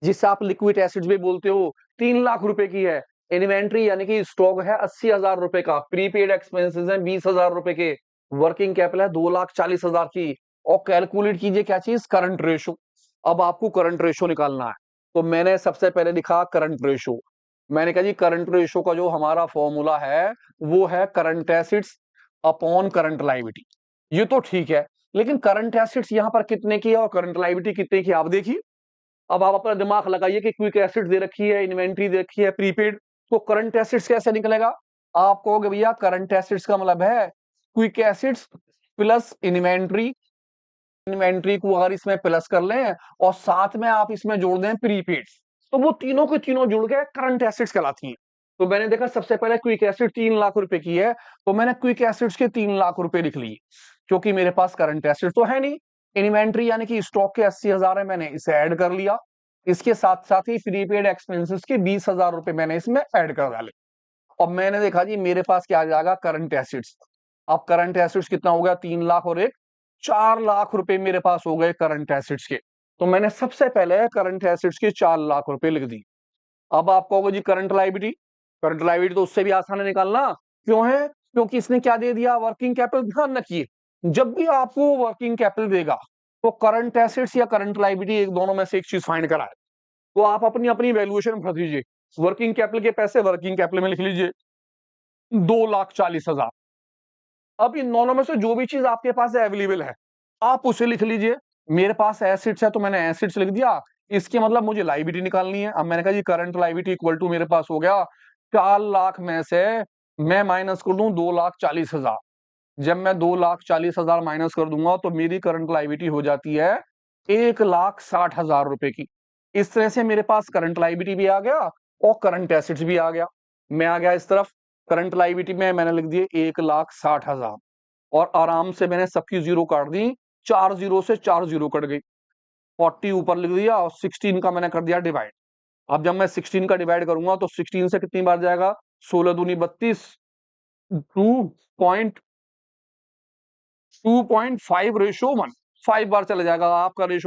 जिसे आप liquid acids भी बोलते हो, 3 लाख रुपए की है। इन्वेंट्री यानी कि स्टॉक है 80,000 रुपए का, प्रीपेड एक्सपेंसेस है 20,000 रुपए के, वर्किंग कैपिटल है 2,40,000 की। और कैलकुलेट कीजिए क्या चीज, करंट रेशो। अब आपको करंट रेशो निकालना है, तो मैंने सबसे पहले लिखा करंट रेशो। मैंने कहा जी करंट रेशो का जो हमारा फॉर्मूला है वो है current assets upon current liability. ये तो ठीक है, लेकिन करंट एसिड्स यहां पर कितने की है और करंट लायबिलिटी कितने की, आप देखिए। अब आप अपना दिमाग लगाइए कि क्विक एसिड दे रखी है, इन्वेंट्री दे रखी है, प्रीपेड, तो करंट एसिड्स कैसे निकलेगा। आप कहोगे भैया करंट एसिड्स का मतलब है quick acids plus inventory. Inventory को अगर इसमें प्लस कर लें और साथ में आप इसमें जोड़ दें प्रीपेड, तो वो तीनों के तीनों जुड़ के करंट एसिड्स कहलाती हैं। तो मैंने देखा सबसे पहले क्विक एसिड 3 लाख रुपए की है, तो मैंने क्विक एसिड्स के 3 लाख रुपए लिख लिए, क्योंकि मेरे पास करंट एसिड तो है नहीं। इन्वेंट्री यानी कि स्टॉक के 80,000 है, मैंने इसे ऐड कर लिया। इसके साथ साथ ही प्रीपेड एक्सपेंसेस के 20,000 रुपए मैंने इसमें ऐड कर डाले। और मैंने देखा जी मेरे पास क्या आ जाएगा, करंट एसिड्स। अब करंट एसिड्स कितना हो गया, 3 लाख और एक 4 लाख रुपए मेरे पास हो गए करंट एसिड्स के। तो मैंने सबसे पहले करंट एसिड्स के 4 लाख रुपए लिख दी। अब आप कहोगे जी करंट लायबिलिटी, करंट लायबिलिटी तो उससे भी आसान है निकालना। क्यों है, क्योंकि इसने क्या दे दिया, वर्किंग कैपिटल। ध्यान रखिए, जब भी आपको वर्किंग कैपिटल देगा तो करंट एसिड्स या करंट लायबिलिटी एक दोनों में से एक चीज फाइंड कराए, तो आप अपनी अपनी वैल्यूएशन भर दीजिए। वर्किंग कैपिटल के पैसे वर्किंग कैपिटल में लिख लीजिए 2,40,000। अब इन दोनों में से जो भी चीज आपके पास अवेलेबल है आप उसे लिख लीजिए। मेरे पास एसिड्स है तो मैंने एसिड्स लिख दिया, इसके मतलब मुझे लायबिलिटी निकालनी है। अब मैंने कहा जी करंट लायबिलिटी इक्वल टू मेरे पास हो गया 4 लाख में से मैं माइनस कर दूं 2,40,000। जब मैं 2,40,000 माइनस कर दूंगा तो मेरी करंट लायबिलिटी हो जाती है 1,60,000 रुपए की। इस तरह से मेरे पास करंट लायबिलिटी भी आ गया और करंट एसिड्स भी आ गया। मैं आ गया इस तरफ, करंट लायबिलिटी में मैंने लिख दिए 1,60,000 और आराम से मैंने सबकी जीरो काट दी। 4 जीरो से 4 जीरो कट गई, 40 ऊपर लिख दिया और 16 का मैंने कर दिया डिवाइड। अब जब मैं 16 का डिवाइड करूंगा तो 16 से कितनी बार जाएगा, 16 दूनी 32, 2.5 रेशो 1, 5 बार चला जाएगा आपका रेशो।